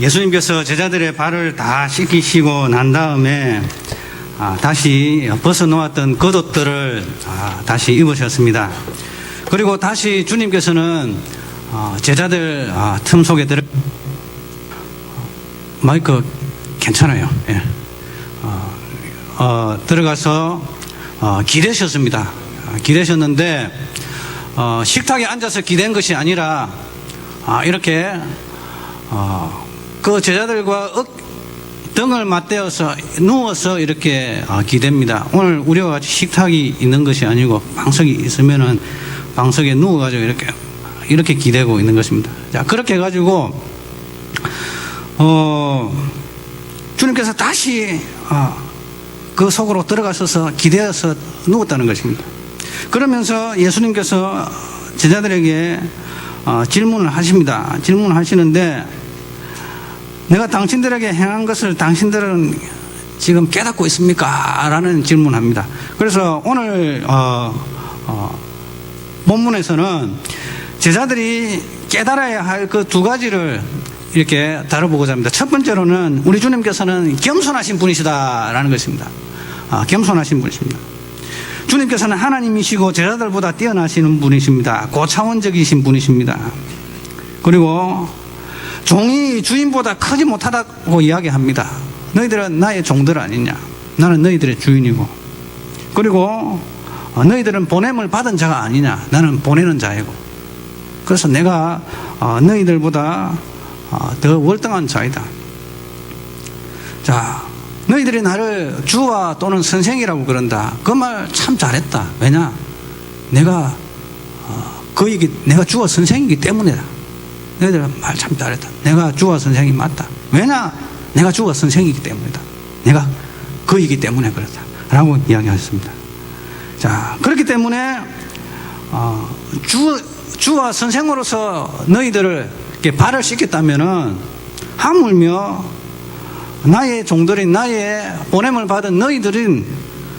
예수님께서 제자들의 발을 다 씻기시고 난 다음에 다시 벗어놓았던 겉옷들을 다시 입으셨습니다. 그리고 다시 주님께서는 제자들 틈 속에 마이크 괜찮아요. 예. 들어가서 기대셨습니다. 기대셨는데 식탁에 앉아서 기댄 것이 아니라 이렇게 그 제자들과 등을 맞대어서 누워서 이렇게 기댑니다. 오늘 우리와 같이 식탁이 있는 것이 아니고 방석이 있으면은 방석에 누워가지고 이렇게 기대고 있는 것입니다. 자, 그렇게 해가지고 주님께서 다시 그 속으로 들어가셔서 기대어서 누웠다는 것입니다. 그러면서 예수님께서 제자들에게 질문을 하십니다. 질문을 하시는데, 내가 당신들에게 행한 것을 당신들은 지금 깨닫고 있습니까? 라는 질문을 합니다. 그래서 오늘 본문에서는 제자들이 깨달아야 할 그 두 가지를 이렇게 다뤄보고자 합니다. 첫 번째로는 우리 주님께서는 겸손하신 분이시다라는 것입니다. 겸손하신 분이십니다. 주님께서는 하나님이시고 제자들보다 뛰어나시는 분이십니다. 고차원적이신 분이십니다. 그리고 종이 주인보다 크지 못하다고 이야기합니다. 너희들은 나의 종들 아니냐? 나는 너희들의 주인이고, 그리고 너희들은 보냄을 받은 자가 아니냐? 나는 보내는 자이고, 그래서 내가 너희들보다 더 월등한 자이다. 자, 너희들이 나를 주와 또는 선생이라고 그런다. 그 말 참 잘했다. 왜냐? 내가 주와 선생이기 때문이다. 너희들 말 참 잘했다. 내가 주와 선생이 맞다. 왜냐? 내가 주와 선생이기 때문이다. 내가 그이기 때문에 그렇다. 라고 이야기하셨습니다. 자, 그렇기 때문에 주와 선생으로서 너희들을 이렇게 발을 씻겼다면은 하물며 나의 종들인, 나의 보냄을 받은 너희들은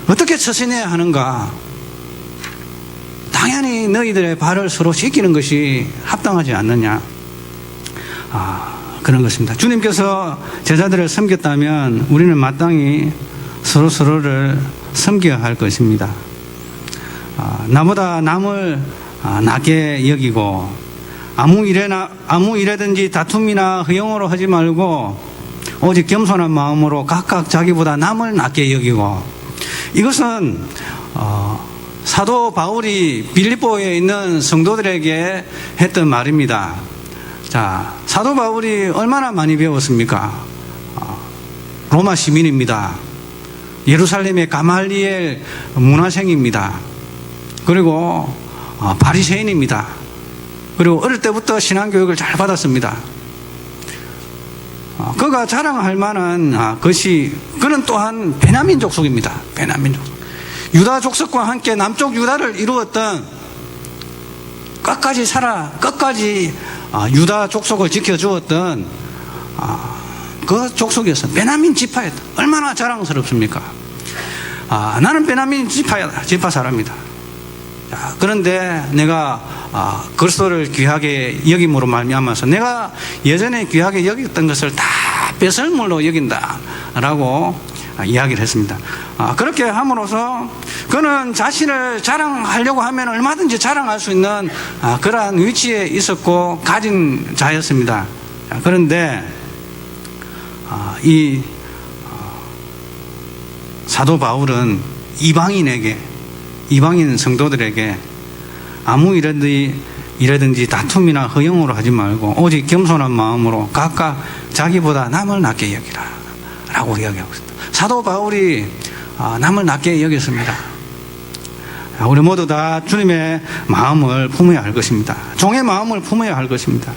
어떻게 처신해야 하는가? 당연히 너희들의 발을 서로 씻기는 것이 합당하지 않느냐? 그런 것입니다. 주님께서 제자들을 섬겼다면 우리는 마땅히 서로를 섬겨야 할 것입니다. 나보다 남을 낮게 여기고 아무 일에든지 다툼이나 허용으로 하지 말고 오직 겸손한 마음으로 각각 자기보다 남을 낮게 여기고, 이것은 사도 바울이 빌립보에 있는 성도들에게 했던 말입니다. 자, 사도 바울이 얼마나 많이 배웠습니까? 로마 시민입니다. 예루살렘의 가말리엘 문화생입니다. 그리고 바리새인입니다. 그리고 어릴 때부터 신앙교육을 잘 받았습니다. 그가 자랑할 만한 것이, 그는 또한 베냐민 족속입니다. 베냐민 족속. 유다 족속과 함께 남쪽 유다를 이루었던, 끝까지 유다 족속을 지켜주었던 그 족속이었어요. 베냐민 지파였다. 얼마나 자랑스럽습니까? 나는 베냐민 지파 사람이다. 그런데 내가 그리스도를 귀하게 여김으로 말미암아서 내가 예전에 귀하게 여겼던 것을 다 배설물로 여긴다라고 이야기를 했습니다. 그렇게 함으로써 그는 자신을 자랑하려고 하면 얼마든지 자랑할 수 있는 그러한 위치에 있었고 가진 자였습니다. 그런데 이 사도 바울은 이방인 성도들에게 아무 일에든지 다툼이나 허용으로 하지 말고 오직 겸손한 마음으로 각각 자기보다 남을 낮게 여기라 라고 이야기하고 있습니다. 사도 바울이 남을 낮게 여겼습니다. 우리 모두 다 주님의 마음을 품어야 할 것입니다. 종의 마음을 품어야 할 것입니다.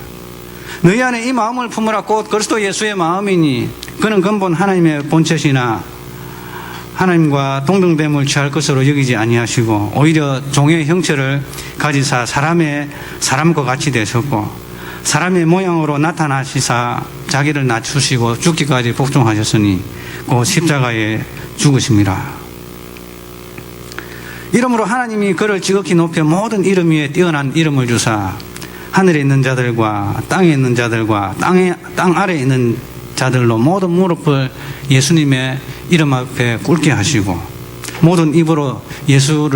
너희 안에 이 마음을 품으라 곧 그리스도 예수의 마음이니 그는 근본 하나님의 본체시나 하나님과 동등됨을 취할 것으로 여기지 아니하시고 오히려 종의 형체를 가지사 사람과 같이 되셨고 사람의 모양으로 나타나시사 자기를 낮추시고 죽기까지 복종하셨으니 곧 십자가에 죽으심이라. 이러므로 하나님이 그를 지극히 높여 모든 이름 위에 뛰어난 이름을 주사 하늘에 있는 자들과 땅에 있는 자들과 땅 아래에 있는 자들로 모든 무릎을 예수님의 이름 앞에 꿇게 하시고 모든 입으로 예수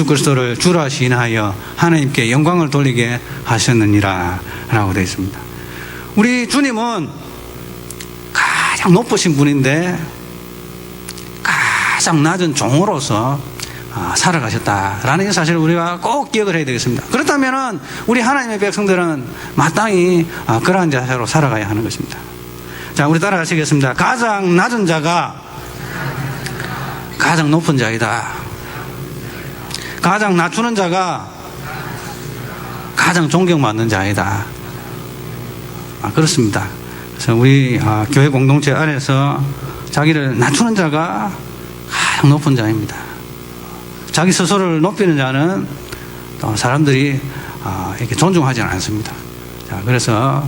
그리스도를 주라 시인하여 하나님께 영광을 돌리게 하셨느니라 라고 되어 있습니다. 우리 주님은 가장 높으신 분인데 가장 낮은 종으로서 살아가셨다라는 사실을 우리가 꼭 기억을 해야 되겠습니다. 그렇다면 우리 하나님의 백성들은 마땅히 그러한 자세로 살아가야 하는 것입니다. 자, 우리 따라가시겠습니다. 가장 낮은 자가 가장 높은 자이다. 가장 낮추는 자가 가장 존경받는 자이다. 그렇습니다. 그래서 우리 교회 공동체 안에서 자기를 낮추는 자가 가장 높은 자입니다. 자기 스스로를 높이는 자는 사람들이 이렇게 존중하지 않습니다. 자, 그래서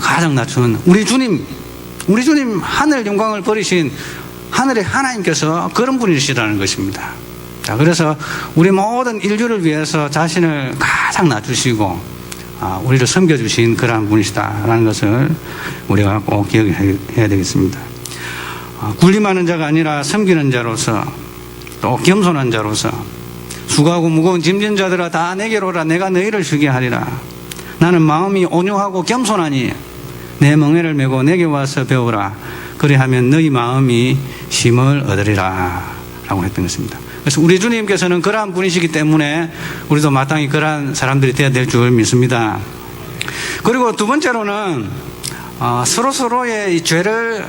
가장 낮추는 우리 주님 하늘 영광을 버리신 하늘의 하나님께서 그런 분이시라는 것입니다. 자, 그래서 우리 모든 인류를 위해서 자신을 가장 낮추시고 우리를 섬겨주신 그러한 분이시다라는 것을 우리가 꼭 기억해야 되겠습니다. 군림하는 자가 아니라 섬기는 자로서 또 겸손한 자로서 수고하고 무거운 짐진 자들아 다 내게로 오라. 내가 너희를 쉬게 하리라. 나는 마음이 온유하고 겸손하니 내 멍에를 메고 내게 와서 배우라. 그리하면 너희 마음이 쉼을 얻으리라 라고 했던 것입니다. 그래서 우리 주님께서는 그러한 분이시기 때문에 우리도 마땅히 그러한 사람들이 되어야 될 줄 믿습니다. 그리고 두 번째로는 서로서로의 이 죄를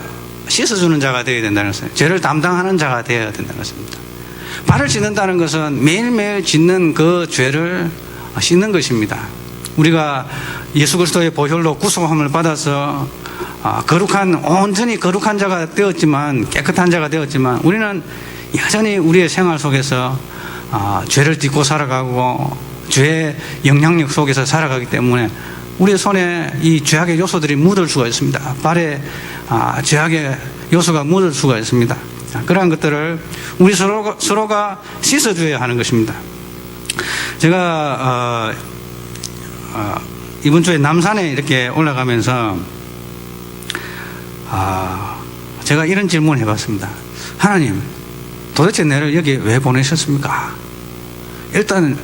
씻어주는 자가 되어야 된다는 것입니다. 죄를 담당하는 자가 되어야 된다는 것입니다. 발을 씻는다는 것은 매일매일 짓는 그 죄를 씻는 것입니다. 우리가 예수 그리스도의 보혈로 구속함을 받아서 온전히 거룩한 자가 되었지만, 깨끗한 자가 되었지만 우리는 여전히 우리의 생활 속에서 죄를 딛고 살아가고 죄의 영향력 속에서 살아가기 때문에 우리 손에 이 죄악의 요소들이 묻을 수가 있습니다. 발에 죄악의 요소가 묻을 수가 있습니다. 그러한 것들을 우리 서로가 씻어줘야 하는 것입니다. 제가 이번 주에 남산에 이렇게 올라가면서 제가 이런 질문을 해봤습니다. 하나님, 도대체 나를 여기 왜 보내셨습니까? 일단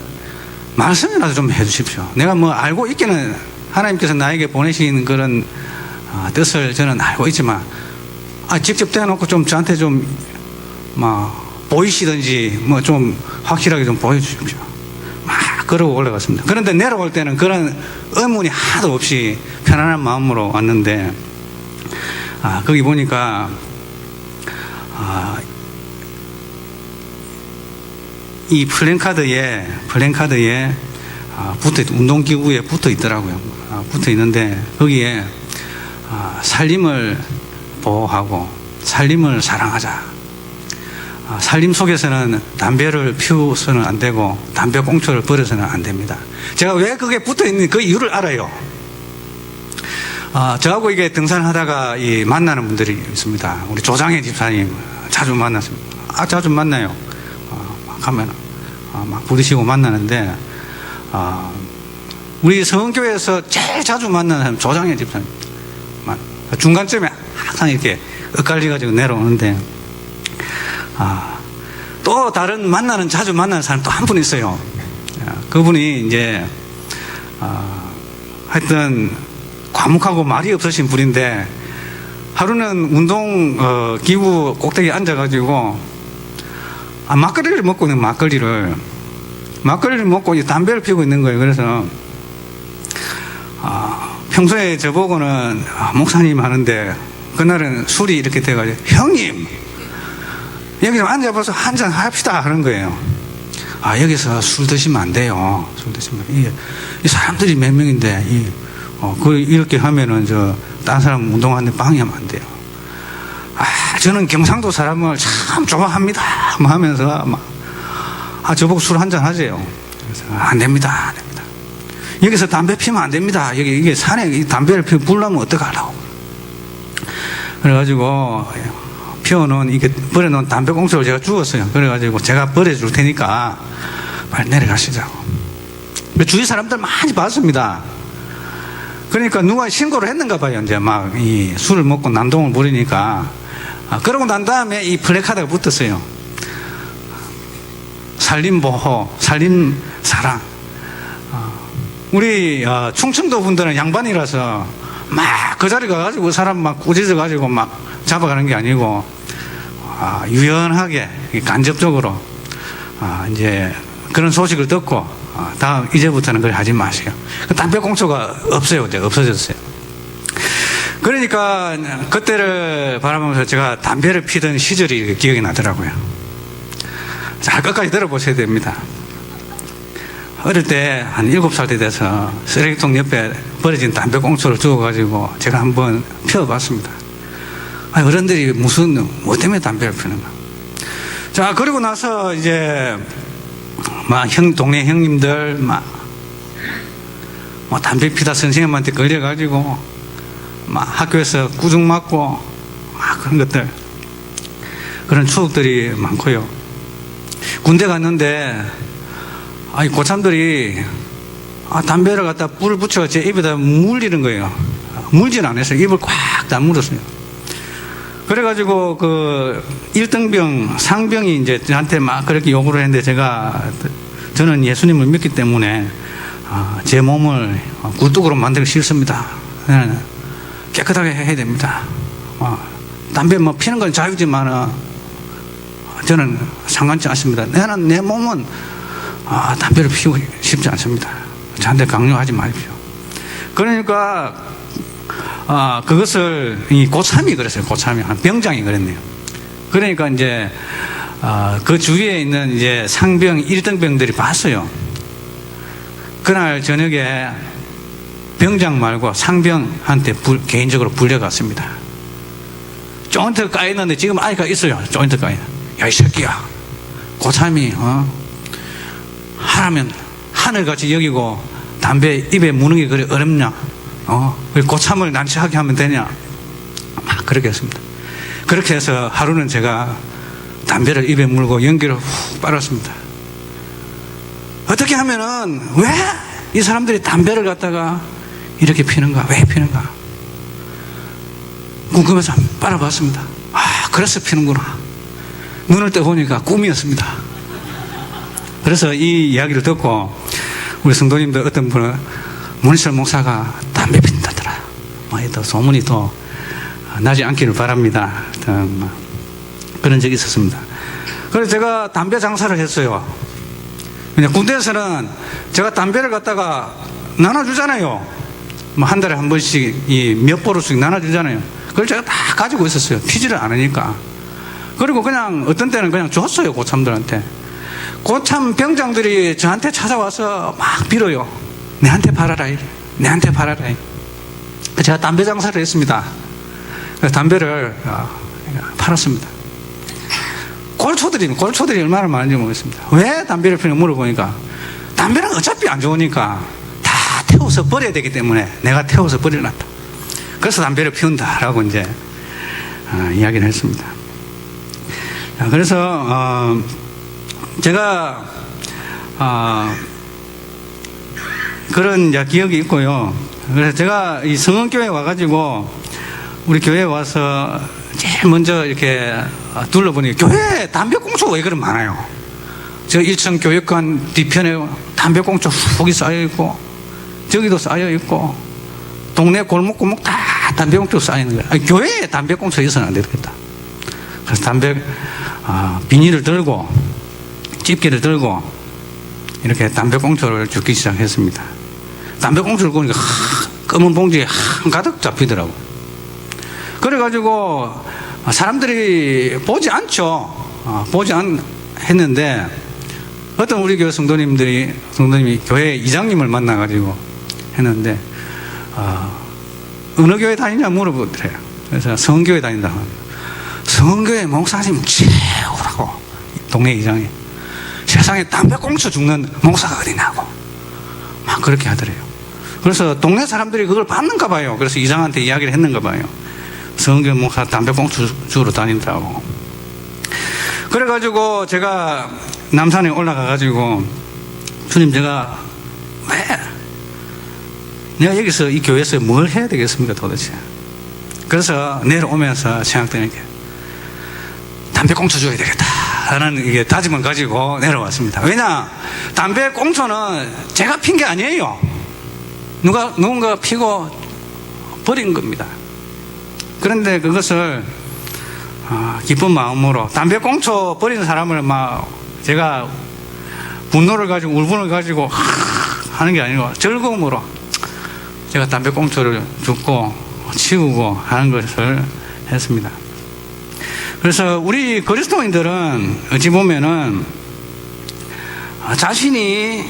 말씀이라도 좀 해주십시오. 내가 뭐 알고 있기는 하나님께서 나에게 보내신 그런 뜻을 저는 알고 있지만 직접 대놓고 좀 저한테 좀 보이시든지 뭐 좀 확실하게 좀 보여주십시오. 막 그러고 올라갔습니다. 그런데 내려올 때는 그런 의문이 하나도 없이 편안한 마음으로 왔는데 거기 보니까 이 플랜카드에 운동기구에 붙어 있더라고요. 붙어 있는데 거기에 살림을 보호하고 살림을 사랑하자. 살림 속에서는 담배를 피우서는 안 되고 담배 꽁초를 버려서는 안 됩니다. 제가 왜 그게 붙어 있는 그 이유를 알아요. 저하고 이게 등산하다가 만나는 분들이 있습니다. 우리 조장혜 집사님 자주 만났습니다. 자주 만나요. 가면 막 부딪히고 만나는데 우리 성교회에서 제일 자주 만나는 사람 조장혜 집사님. 중간쯤에 항상 이렇게 엇갈려가지고 내려오는데 또 다른 자주 만나는 사람 또 한 분 있어요. 그분이 이제 하여튼 과묵하고 말이 없으신 분인데 하루는 운동 기구 꼭대기에 앉아가지고 막걸리를 먹고 있는 막걸리를 먹고 담배를 피우고 있는 거예요. 그래서 평소에 저보고는 목사님 하는데 그날은 술이 이렇게 돼가지고 형님 여기 좀 앉아봐서 한잔 합시다 하는 거예요. 여기서 술 드시면 안 돼요. 술 드시면 이 사람들이 몇 명인데 이렇게 하면은 딴 사람 운동하는데 방해하면 안 돼요. 저는 경상도 사람을 참 좋아합니다. 하면서 저보고 술 한잔 하세요. 그래서 안 됩니다. 여기서 담배 피우면 안 됩니다. 이게 산에 담배를 불나면 어떡하려고. 그래가지고 버려놓은 담배 꽁초를 제가 주웠어요. 그래가지고 제가 버려줄 테니까 빨리 내려가시자고. 주위 사람들 많이 봤습니다. 그러니까 누가 신고를 했는가 봐요. 이제 막 이 술을 먹고 난동을 부리니까. 그러고 난 다음에 이 플래카드가 붙었어요. 산림보호, 산림사랑. 우리 충청도 분들은 양반이라서 막 그 자리 가가지고 사람 막 꾸짖어가지고 막 잡아가는 게 아니고 유연하게 간접적으로 이제 그런 소식을 듣고 다음 이제부터는 그걸 하지 마세요. 담배꽁초가 없어요. 이제 없어졌어요. 그러니까 그때를 바라보면서 제가 담배를 피던 시절이 기억이 나더라고요. 자, 끝까지 들어보셔야 됩니다. 어릴 때 한 7살 때 돼서 쓰레기통 옆에 버려진 담배꽁초를 주워가지고 제가 한번 피워봤습니다. 어른들이 뭐 때문에 담배를 피는가. 자, 그리고 나서 이제 동네 형님들 담배 피다 선생님한테 걸려가지고 학교에서 구중 맞고 그런 것들, 그런 추억들이 많고요. 군대 갔는데 고참들이 담배를 갖다 불을 붙여 제 입에다 물리는 거예요. 물지는 않았어요. 입을 꽉 다물었어요. 그래가지고 그 1등병, 상병이 이제 저한테 막 그렇게 요구를 했는데 저는 예수님을 믿기 때문에 제 몸을 굴뚝으로 만들기 싫습니다. 깨끗하게 해야 됩니다. 담배 피는 건 자유지만 저는 상관치 않습니다. 나는 내 몸은 담배를 피우고 싶지 않습니다. 저한테 강요하지 마십시오. 그러니까 그것을 고참이 그랬어요. 고참이 병장이 그랬네요. 그러니까 이제 그 주위에 있는 이제 상병 1등병들이 봤어요. 그날 저녁에 병장 말고 상병한테 개인적으로 불려갔습니다. 조인트 까이는데 지금 아이가 있어요. 조인트 까이는. 야, 이 새끼야. 고참이 하라면 하늘같이 여기고 담배 입에 무는 게 그래 어렵냐? 고참을 난치하게 하면 되냐? 그렇게 했습니다. 그렇게 해서 하루는 제가 담배를 입에 물고 연기를 훅 빨았습니다. 어떻게 하면은 왜 이 사람들이 담배를 갖다가 이렇게 피는가? 왜 피는가? 궁금해서 빨아봤습니다. 그래서 피는구나. 눈을 떠보니까 꿈이었습니다. 그래서 이 이야기를 듣고 우리 성도님들 어떤 분은 문희철 목사가 담배 핀다더라. 또 소문이 또 나지 않기를 바랍니다. 그런 적이 있었습니다. 그래서 제가 담배 장사를 했어요. 군대에서는 제가 담배를 갖다가 나눠주잖아요. 한 달에 한 번씩 몇 보루씩 나눠주잖아요. 그걸 제가 다 가지고 있었어요. 피지를 않으니까. 그리고 그냥 어떤 때는 그냥 줬어요. 고참들한테. 고참 병장들이 저한테 찾아와서 막 빌어요. 내한테 팔아라. 내한테 팔아라. 제가 담배 장사를 했습니다. 담배를 팔았습니다. 골초들이 얼마나 많은지 모르겠습니다. 왜 담배를 피는지 물어보니까 담배는 어차피 안 좋으니까 다 태워서 버려야 되기 때문에 내가 태워서 버려놨다. 그래서 담배를 피운다라고 이제 이야기를 했습니다. 그래서 제가 그런 기억이 있고요. 그래서 제가 이 성원교회에 와가지고 우리 교회에 와서 제일 먼저 이렇게 둘러보니 교회에 담배꽁초가 왜 그렇게 많아요? 저 1층 교육관 뒤편에 담배꽁초 훅이 쌓여있고 저기도 쌓여있고 동네 골목골목 다 담배꽁초 쌓이는 거예요. 교회에 담배꽁초 있어서는 안 되겠다. 그래서 비닐을 들고 집게를 들고 이렇게 담배꽁초를 줍기 시작했습니다. 담배꽁초를 보니까 검은 봉지에 한가득 잡히더라고. 그래가지고 사람들이 보지 않죠. 했는데 어떤 우리 교회 성도님이 교회 이장님을 만나가지고 했는데 어느 교회 다니냐 물어보더래요. 그래서 성교회 다닌다. 성교회 목사님 최고라고. 동네 이장이 세상에 담배꽁초 죽는 목사가 어디냐고 막 그렇게 하더래요. 그래서 동네 사람들이 그걸 봤는가 봐요. 그래서 이장한테 이야기를 했는가 봐요. 성교회 목사 담배꽁초 주우러 다닌다고. 그래가지고 제가 남산에 올라가가지고 주님, 제가 왜 내가 여기서 이 교회에서 뭘 해야 되겠습니까 도대체. 그래서 내려오면서 생각되는 게 담배꽁초 줘야 되겠다 하는 이게 다짐을 가지고 내려왔습니다. 왜냐, 담배꽁초는 제가 핀 게 아니에요. 누군가 피고 버린 겁니다. 그런데 그것을 기쁜 마음으로 담배꽁초 버린 사람을 막 제가 분노를 가지고 울분을 가지고 하는 게 아니고 즐거움으로 제가 담배꽁초를 줍고 치우고 하는 것을 했습니다. 그래서 우리 그리스도인들은 어찌 보면은 자신이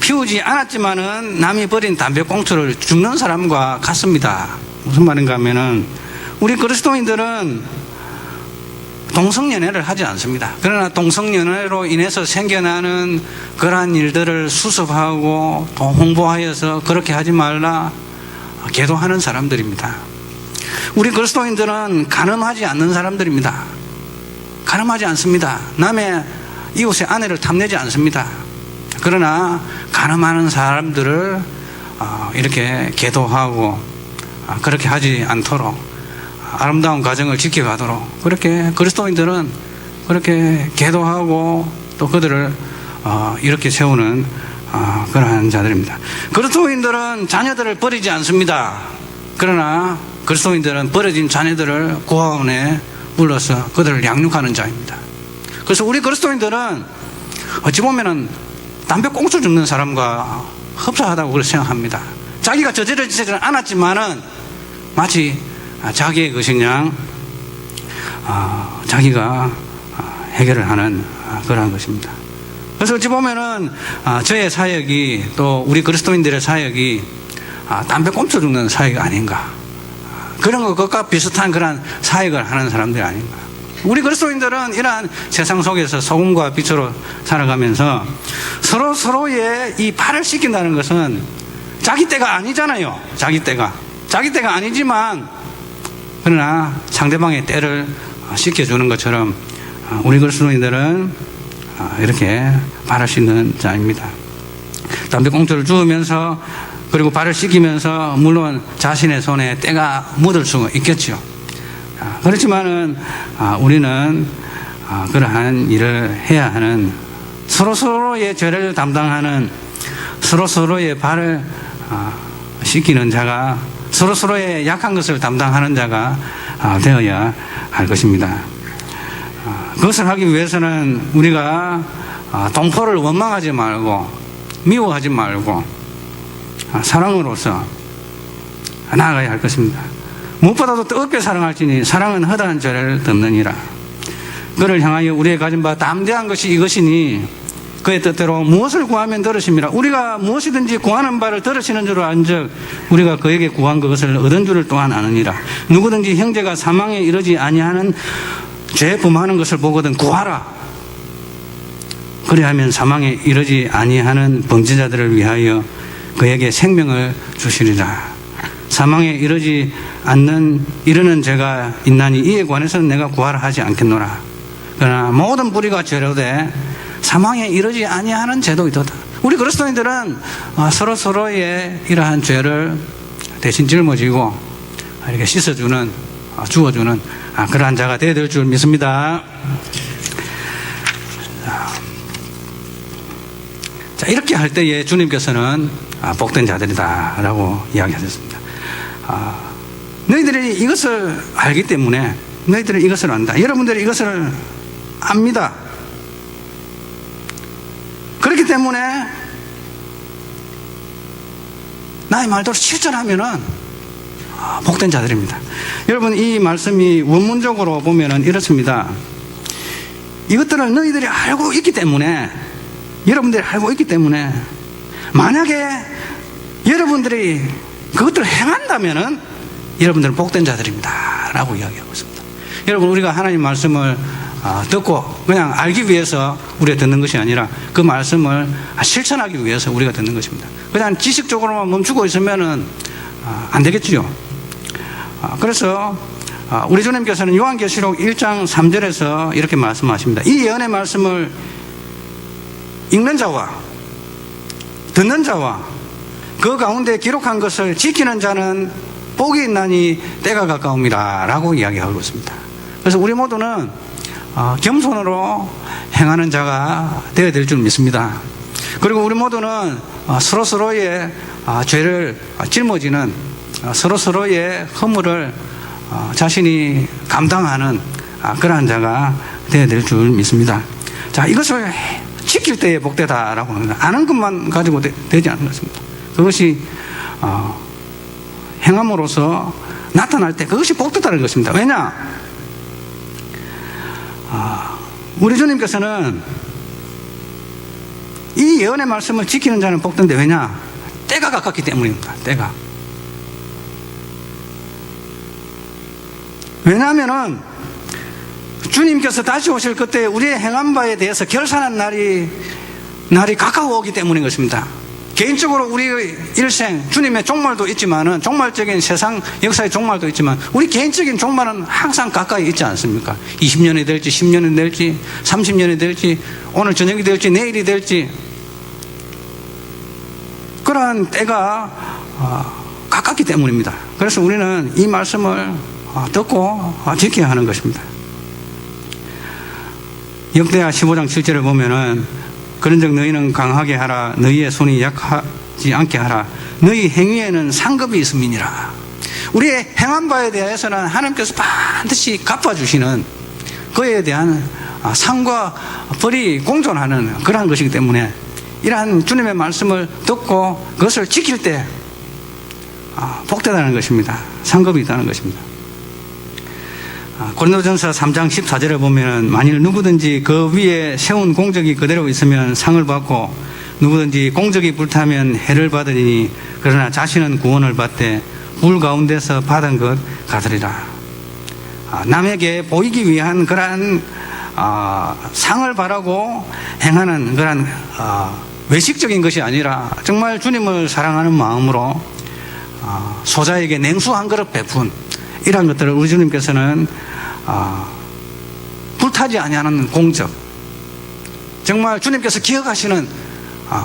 피우지 않았지만은 남이 버린 담배꽁초를 줍는 사람과 같습니다. 무슨 말인가 하면은 우리 그리스도인들은 동성연애를 하지 않습니다. 그러나 동성연애로 인해서 생겨나는 그러한 일들을 수습하고 또 홍보하여서 그렇게 하지 말라 계도하는 사람들입니다. 우리 그리스도인들은 간음하지 않는 사람들입니다. 간음하지 않습니다. 남의 이웃의 아내를 탐내지 않습니다. 그러나 간음하는 사람들을 이렇게 계도하고 그렇게 하지 않도록 아름다운 가정을 지켜가도록 그렇게 그리스도인들은 그렇게 계도하고 또 그들을 이렇게 세우는 그러한 자들입니다. 그리스도인들은 자녀들을 버리지 않습니다. 그러나 그리스도인들은 버려진 자녀들을 고아원에 불러서 그들을 양육하는 자입니다. 그래서 우리 그리스도인들은 어찌 보면은 담배꽁초 줍는 사람과 흡사하다고 그렇게 생각합니다. 자기가 저지르지는 않았지만은 마치 자기의 것이냐 자기가 해결을 하는 그러한 것입니다. 그래서 어찌 보면은 저의 사역이 또 우리 그리스도인들의 사역이 담배꽁초 줍는 사역이 아닌가, 그런 것과 비슷한 그런 사역을 하는 사람들이 아닌가. 우리 그리스도인들은 이러한 세상 속에서 소금과 빛으로 살아가면서 서로의 이 발을 씻긴다는 것은 자기 때가 아니잖아요. 자기 때가 아니지만 그러나 상대방의 때를 씻겨주는 것처럼 우리 그리스도인들은 이렇게 발을 씻는 자입니다. 담배꽁초를 주우면서 그리고 발을 씻기면서 물론 자신의 손에 때가 묻을 수가 있겠죠. 그렇지만은 우리는 그러한 일을 해야 하는, 서로의 죄를 담당하는, 서로의 발을 씻기는 자가, 서로의 약한 것을 담당하는 자가 되어야 할 것입니다. 그것을 하기 위해서는 우리가 동포를 원망하지 말고 미워하지 말고 사랑으로서 나아가야 할 것입니다. 무엇보다도 뜨겁게 사랑할지니 사랑은 허다한 죄를 덮느니라. 그를 향하여 우리의 가진 바 담대한 것이 이것이니 그의 뜻대로 무엇을 구하면 들으심이라. 우리가 무엇이든지 구하는 바를 들으시는 줄 안즉 우리가 그에게 구한 그것을 얻은 줄을 또한 아느니라. 누구든지 형제가 사망에 이르지 아니하는 죄 범하는 것을 보거든 구하라. 그리하면 사망에 이르지 아니하는 범죄자들을 위하여 그에게 생명을 주시리라. 사망에 이르는 죄가 있나니 이에 관해서는 내가 구하라 하지 않겠노라. 그러나 모든 불의가 죄로되 사망에 이르지 아니하는 죄도 있도다. 우리 그리스도인들은 서로의 이러한 죄를 대신 짊어지고 이렇게 씻어주는, 주어주는 그러한 자가 되어야 될 줄 믿습니다. 자, 이렇게 할 때에 주님께서는 복된 자들이다라고 이야기하셨습니다. 너희들이 이것을 알기 때문에, 너희들이 이것을 안다. 여러분들이 이것을 압니다. 그렇기 때문에 나의 말대로 실천하면은 복된 자들입니다. 여러분, 이 말씀이 원문적으로 보면은 이렇습니다. 이것들을 너희들이 알고 있기 때문에, 여러분들이 알고 있기 때문에 만약에 여러분들이 그것들을 행한다면은 여러분들은 복된 자들입니다 라고 이야기하고 있습니다. 여러분, 우리가 하나님 말씀을 듣고 그냥 알기 위해서 우리가 듣는 것이 아니라 그 말씀을 실천하기 위해서 우리가 듣는 것입니다. 그냥 지식적으로만 멈추고 있으면은 안 되겠지요. 그래서 우리 주님께서는 요한계시록 1장 3절에서 이렇게 말씀하십니다. 이 예언의 말씀을 읽는 자와 듣는 자와 그 가운데 기록한 것을 지키는 자는 복이 있나니 때가 가까웁니다 라고 이야기하고 있습니다. 그래서 우리 모두는 겸손으로 행하는 자가 되어야 될 줄 믿습니다. 그리고 우리 모두는 서로서로의 죄를 짊어지는 서로서로의 허물을 자신이 감당하는 그러한 자가 되어야 될 줄 믿습니다. 자, 이것을 지킬 때에 복되다라고 합니다. 아는 것만 가지고 되지 않는 것입니다. 그것이 행함으로써 나타날 때 그것이 복되다는 것입니다. 왜냐? 우리 주님께서는 이 예언의 말씀을 지키는 자는 복된데 왜냐? 때가 가깝기 때문입니다. 때가. 왜냐하면은 주님께서 다시 오실 그때 우리의 행한 바에 대해서 결산한 날이 가까워 오기 때문인 것입니다. 개인적으로 우리의 일생, 주님의 종말도 있지만은, 종말적인 세상 역사의 종말도 있지만, 우리 개인적인 종말은 항상 가까이 있지 않습니까? 20년이 될지, 10년이 될지, 30년이 될지, 오늘 저녁이 될지, 내일이 될지, 그러한 때가 가깝기 때문입니다. 그래서 우리는 이 말씀을 듣고 지켜야 하는 것입니다. 역대하 15장 7절을 보면은 그런즉 너희는 강하게 하라. 너희의 손이 약하지 않게 하라. 너희 행위에는 상급이 있음이니라. 우리의 행한 바에 대해서는 하나님께서 반드시 갚아주시는 그에 대한 상과 벌이 공존하는 그러한 것이기 때문에 이러한 주님의 말씀을 듣고 그것을 지킬 때 복되다는 것입니다. 상급이 있다는 것입니다. 고린도전서 3장 14절에 보면 만일 누구든지 그 위에 세운 공적이 그대로 있으면 상을 받고 누구든지 공적이 불타면 해를 받으리니 그러나 자신은 구원을 받되 불 가운데서 받은 것 같으리라. 남에게 보이기 위한 그러한 상을 바라고 행하는 그러한 외식적인 것이 아니라 정말 주님을 사랑하는 마음으로 소자에게 냉수 한 그릇 베푼 이러한 것들을 우리 주님께서는 불타지 아니하는 공적, 정말 주님께서 기억하시는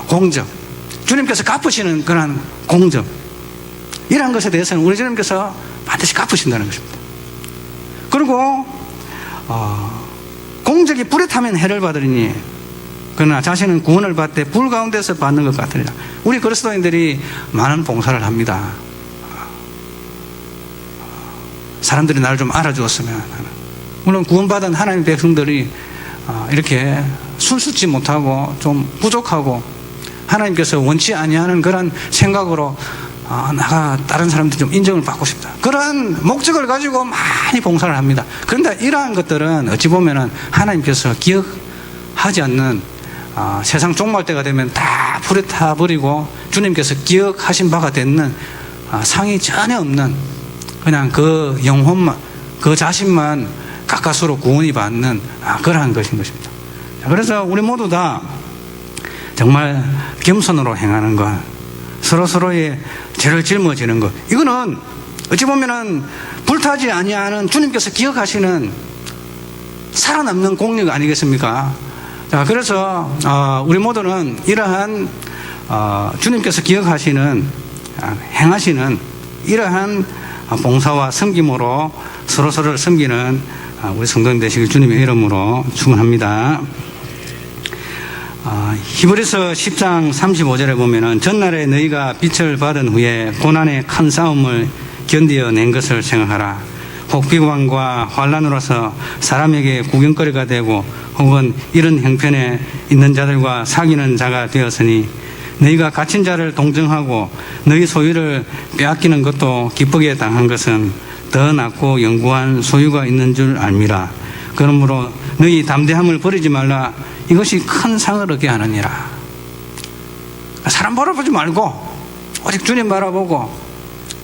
공적, 주님께서 갚으시는 그런 공적, 이러한 것에 대해서는 우리 주님께서 반드시 갚으신다는 것입니다. 그리고 공적이 불에 타면 해를 받으리니 그러나 자신은 구원을 받되 불 가운데서 받는 것 같으리라. 우리 그리스도인들이 많은 봉사를 합니다. 사람들이 나를 좀 알아주었으면 하는. 물론 구원받은 하나님의 백성들이 이렇게 순수치 못하고 좀 부족하고 하나님께서 원치 아니하는 그런 생각으로 나가 다른 사람들이 좀 인정을 받고 싶다, 그런 목적을 가지고 많이 봉사를 합니다. 그런데 이러한 것들은 어찌 보면은 하나님께서 기억하지 않는 세상 종말 때가 되면 다 불에 타버리고 주님께서 기억하신 바가 되는 상이 전혀 없는 그냥 그 영혼만, 그 자신만 가까스로 구원이 받는 그러한 것인 것입니다. 그래서 우리 모두 다 정말 겸손으로 행하는 것, 서로서로의 죄를 짊어지는 것, 이거는 어찌 보면은 불타지 아니하는 주님께서 기억하시는 살아남는 공력 아니겠습니까? 자, 그래서 우리 모두는 이러한 주님께서 기억하시는 행하시는 이러한 봉사와 섬김으로 서로서로를 섬기는 우리 성도님 되시길 주님의 이름으로 축원합니다. 히브리서 10장 35절에 보면은 전날에 너희가 빛을 받은 후에 고난의 큰 싸움을 견디어낸 것을 생각하라. 혹 비관과 환난으로서 사람에게 구경거리가 되고 혹은 이런 형편에 있는 자들과 사귀는 자가 되었으니 너희가 갇힌 자를 동정하고 너희 소유를 빼앗기는 것도 기쁘게 당한 것은 더 낫고 영구한 소유가 있는 줄 알미라. 그러므로 너희 담대함을 버리지 말라. 이것이 큰 상을 얻게 하느니라. 사람 바라보지 말고 오직 주님 바라보고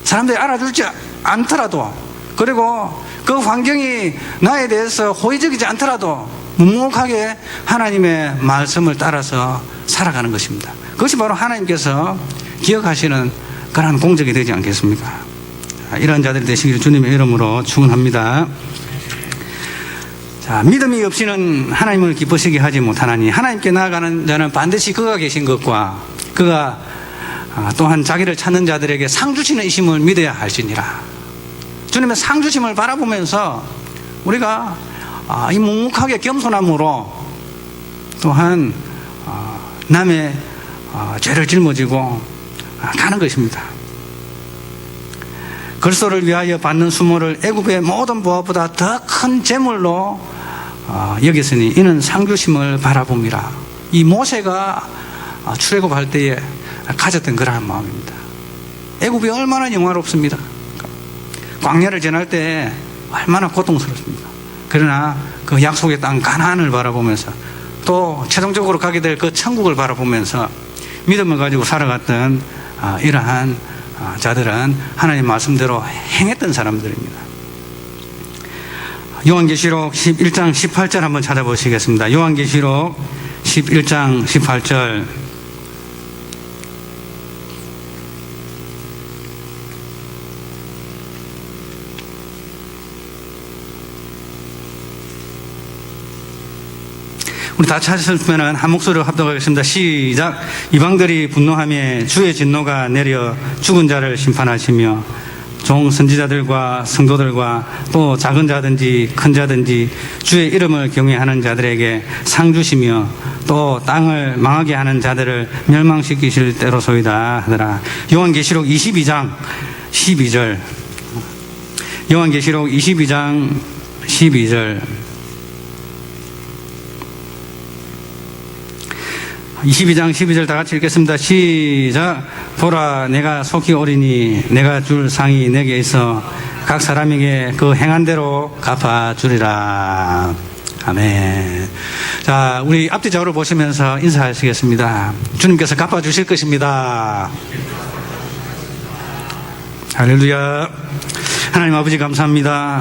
사람들이 알아주지 않더라도, 그리고 그 환경이 나에 대해서 호의적이지 않더라도 묵묵하게 하나님의 말씀을 따라서 살아가는 것입니다. 그것이 바로 하나님께서 기억하시는 그러한 공적이 되지 않겠습니까? 이러한 자들이 되시기를 주님의 이름으로 축원합니다. 자, 믿음이 없이는 하나님을 기쁘시게 하지 못하나니 하나님께 나아가는 자는 반드시 그가 계신 것과 그가 또한 자기를 찾는 자들에게 상 주시는 이심을 믿어야 할지니라. 주님의 상 주심을 바라보면서 우리가 이 묵묵하게 겸손함으로 또한 남의 죄를 짊어지고 가는 것입니다. 글소를 위하여 받는 수모를 애굽의 모든 부하보다 더 큰 재물로 여겼으니 이는 상 주심을 바라봅니다. 이 모세가 출애굽할 때에 가졌던 그러한 마음입니다. 애굽이 얼마나 영화롭습니다. 광야를 지날 때 얼마나 고통스럽습니다. 그러나 그 약속의 땅 가나안을 바라보면서 또 최종적으로 가게 될 그 천국을 바라보면서 믿음을 가지고 살아갔던 이러한 자들은 하나님 말씀대로 행했던 사람들입니다. 요한계시록 11장 18절 한번 찾아보시겠습니다. 요한계시록 11장 18절. 우리 다 찾으셨으면 한 목소리로 합독하겠습니다. 시작. 이방들이 분노하며 주의 진노가 내려 죽은 자를 심판하시며 종 선지자들과 성도들과 또 작은 자든지 큰 자든지 주의 이름을 경외하는 자들에게 상 주시며 또 땅을 망하게 하는 자들을 멸망시키실 때로소이다 하더라. 요한계시록 22장 12절. 요한계시록 22장 12절. 22장 12절 다 같이 읽겠습니다. 시작. 보라, 내가 속히 오리니 내가 줄 상이 내게 있어 각 사람에게 그 행한 대로 갚아주리라. 아멘. 자, 우리 앞뒤 좌우를 보시면서 인사하시겠습니다. 주님께서 갚아주실 것입니다. 할렐루야. 하나님 아버지 감사합니다.